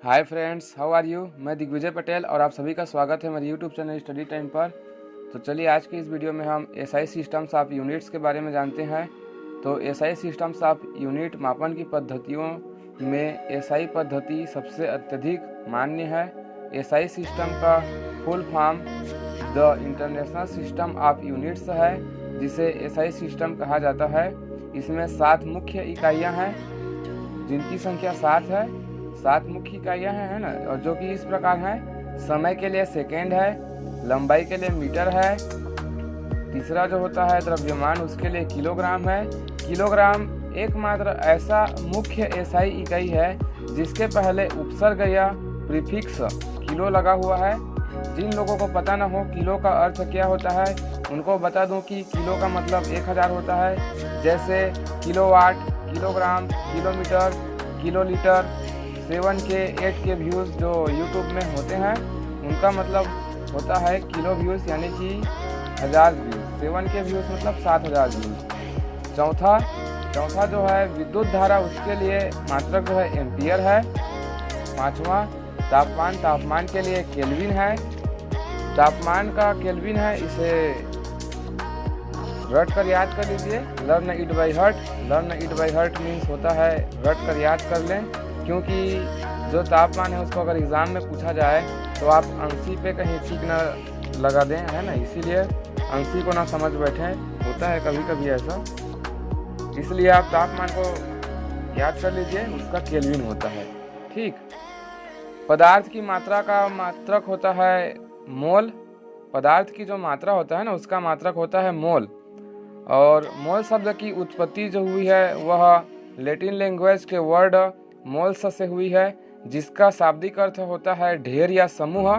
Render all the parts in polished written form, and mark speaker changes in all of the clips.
Speaker 1: Hi friends, how are you. मैं दिग्विजय पटेल और आप सभी का स्वागत है मेरे यूट्यूब चैनल स्टडी टाइम पर। तो चलिए आज की इस वीडियो में हम एसआई सिस्टम्स ऑफ यूनिट्स के बारे में जानते हैं। तो एसआई सिस्टम्स ऑफ यूनिट मापन की पद्धतियों में एसआई पद्धति सबसे अत्यधिक मान्य है। एसआई सिस्टम का full form the international system of units है, जिसे एसआई सिस्टम कहा जाता है। इसमें 7 मुख्य इकाइयाँ हैं, जिनकी संख्या 7 है। 7 मुख्य इकाइयाँ हैं, है ना, और जो कि इस प्रकार हैं। समय के लिए सेकेंड है, लंबाई के लिए मीटर है, तीसरा जो होता है द्रव्यमान, उसके लिए किलोग्राम है। किलोग्राम एकमात्र ऐसा मुख्य एसआई इकाई है जिसके पहले उपसर्ग या प्रीफिक्स किलो लगा हुआ है। जिन लोगों को पता ना हो किलो का अर्थ क्या होता है, उनको बता दूं कि किलो का मतलब 1000 होता है। जैसे kilowatt, kilogram, kilometre, kilolitre. 7K 8K views जो यूट्यूब में होते हैं, उनका मतलब होता है किलो व्यूज़, यानी कि 1000 व्यूज़। 7K व्यूज़ मतलब 7000 व्यूज़। चौथा जो है विद्युत धारा, उसके लिए मात्रक जो है एम्पियर है। 5वां तापमान के लिए केल्विन है। तापमान का केल्विन है, इसे रट कर याद कर लीजिए। Learn it by heart means होता है रट कर याद कर लें, क्योंकि जो तापमान है उसको अगर एग्ज़ाम में पूछा जाए तो आप अंशी पे कहीं ठीक ना लगा दें, है ना। इसीलिए अंशी को ना समझ बैठे, होता है कभी कभी ऐसा। इसलिए आप तापमान को याद कर लीजिए, उसका केल्विन होता है। ठीक। पदार्थ की मात्रा का मात्रक होता है मोल। पदार्थ की जो मात्रा होता है ना, उसका मात्रक होता है मोल। और मोल शब्द की उत्पत्ति जो हुई है वह लैटिन लैंग्वेज के वर्ड मोल्स से हुई है, जिसका शाब्दिक अर्थ होता है ढेर या समूह।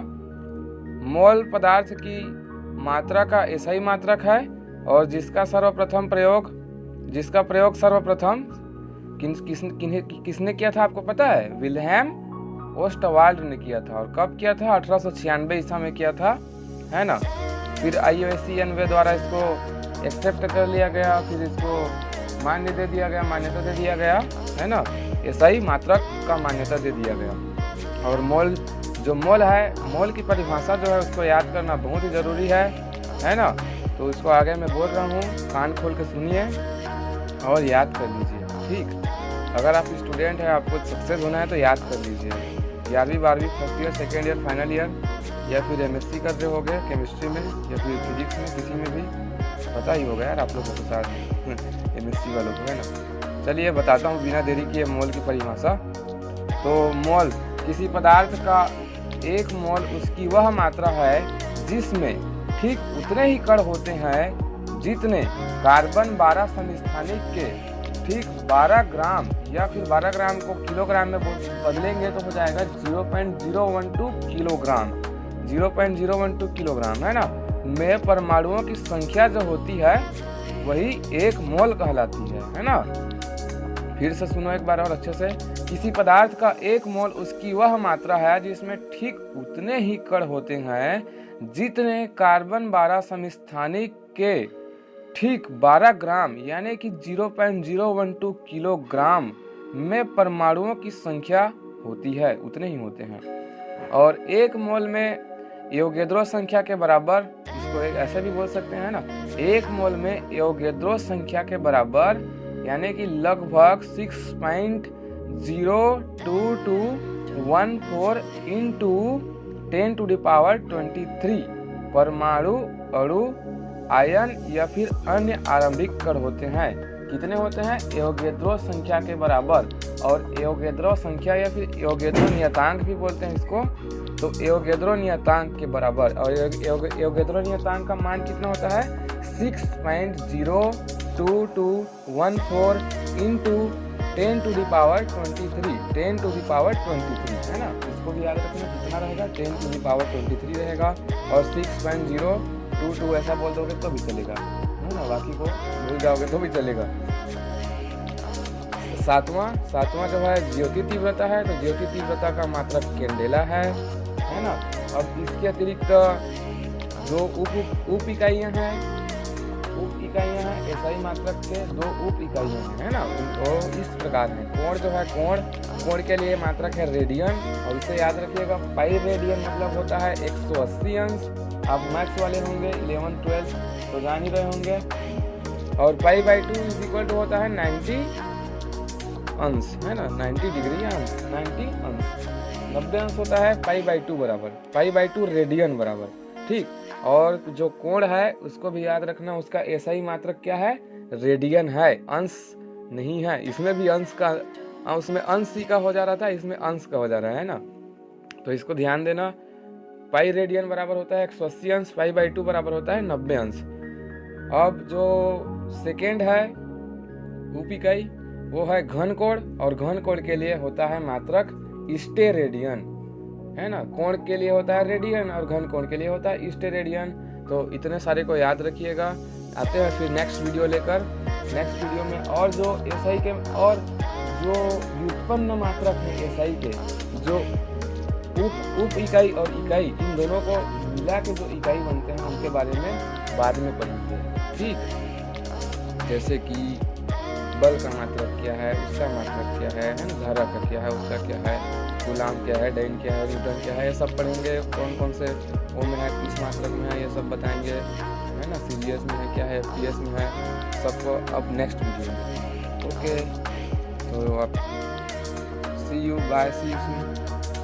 Speaker 1: मोल पदार्थ की मात्रा का एसआई मात्रक है, और जिसका प्रयोग सर्वप्रथम किसने किया था आपको पता है? विल्हेम ओस्टवाल्ड ने किया था। और कब किया था? 1896 ईस्वी में किया था, है ना। फिर IUCN द्वारा इसको एक्सेप्ट कर लिया गया, फिर इसको मान्यता दे दिया गया, है ना। एसआई मात्रक का मान्यता दे दिया गया। और मोल है, मोल की परिभाषा जो है उसको याद करना बहुत ही ज़रूरी है ना। तो इसको आगे मैं बोल रहा हूँ, कान खोल के सुनिए और याद कर लीजिए। ठीक। अगर आप स्टूडेंट हैं, आपको सक्सेस होना है तो याद कर लीजिए। 11वीं 12वीं first year, second year, final year, या फिर MSc कर रहे होगे केमिस्ट्री में या फिर फिजिक्स में, किसी में भी पता ही होगा यार आप लोगों के साथ MSc वालों को, है ना। चलिए बताता हूँ बिना देरी किए मोल की परिभाषा। तो मोल किसी पदार्थ का एक मोल उसकी वह मात्रा है जिसमें ठीक उतने ही कण होते हैं जितने कार्बन 12 समस्थानिक के ठीक 12 ग्राम, या फिर 12 ग्राम को किलोग्राम में बदलेंगे तो हो जाएगा 0.012 किलोग्राम। 0.012 किलोग्राम, है ना, में परमाणुओं की संख्या जो होती है वही एक मोल कहलाती है ना। फिर से सुनो एक बार और अच्छे से। किसी पदार्थ का एक मोल उसकी वह मात्रा है जिसमें ठीक उतने ही कण होते हैं जितने कार्बन 12 समस्थानिक के ठीक 12 ग्राम, यानी कि 0.012 किलोग्राम में परमाणुओं की संख्या होती है, उतने ही होते हैं। और एक मोल में एवोगैड्रो संख्या के बराबर, इसको एक ऐसे भी बोल सकते हैं ना, एक मोल में एवोगैड्रो संख्या के बराबर, यानी कि लगभग 6.02214 इंटू 10⁻23 परमाणु, अणु, आयन या फिर अन्य आरंभिक कण होते हैं। कितने होते हैं? एवोगैड्रो संख्या के बराबर। और एवोगैड्रो संख्या या फिर एवोगैड्रो नियतांक भी बोलते हैं इसको। तो एवोगैड्रो नियतांक के बराबर। और एवोगैड्रो नियतांक का मान कितना होता है? 6.02214 इंटू 10⁻23 है ना। इसको भी याद रखना, कितना रहेगा? 10⁻23 रहेगा। और 6.022 ऐसा बोल दोगे तो भी चलेगा, है ना, बाकी को भूल जाओगे तो भी चलेगा। सातवां जो है ज्योति तीव्रता है। तो ज्योति तीव्रता का मात्रक कैंडेला है ना। अब इसके अतिरिक्त जो उप इकाइयाँ हैं, उप इकाइयाँ हैं, एसआई मात्रक के 2 उप इकाइयाँ हैं, है ना। वो इस प्रकार है। कोण जो है, कोण के लिए मात्रक है रेडियन, और इसे याद रखिएगा। पाई रेडियन मतलब होता है 180 अंश। आप मैथ्स वाले होंगे 11 12 तो जान ही रहे होंगे। और pi by 2 is equal to होता है 90 अंश, है ना, 90 डिग्री अंश, 90 अंश, 90 अंश होता है पाई बाई 2 बराबर, पाई बाई 2 रेडियन बराबर, ठीक। और जो कोण है उसको भी याद रखना, उसका एसआई मात्रक क्या है, रेडियन है, अंश नहीं है। इसमें भी अंश का, उसमें अंश ही का हो जा रहा था, इसमें अंश का हो जा रहा है ना, तो इसको ध्यान देना। पाई रेडियन बराबर होता है 180 अंश, पाई बाई 2 बराबर होता है 90 अंश। अब जो सेकेंड है उप इकाई वो है घन कोण, और घन कोण के लिए होता है मात्रक स्टेरेडियन, है ना। कोण के लिए होता है रेडियन और घन कोण के लिए होता है स्टेरेडियन। तो इतने सारे को याद रखिएगा। आते हैं फिर नेक्स्ट वीडियो लेकर। नेक्स्ट वीडियो में और जो एसआई के और जो व्युत्पन्न मात्रक है एसआई के, जो उप इकाई और इकाई, इन दोनों को मिला के जो इकाई बनते हैं उनके बारे में बाद में पढ़ेंगे, ठीक। जैसे कि बल का मात्रक क्या है, उसका मात्रक क्या है ना, धारा का क्या है, उसका क्या है, गुलाम क्या है, डाइन क्या है, न्यूटन क्या है, ये सब पढ़ेंगे। कौन कौन से वो में है, किस मात्रक में है, ये सब बताएंगे, है ना। सीजीएस में है क्या है, एफपीएस में है, सबको अब नेक्स्ट वीडियो में। ओके, तो आप सी यू बाय, सी यू।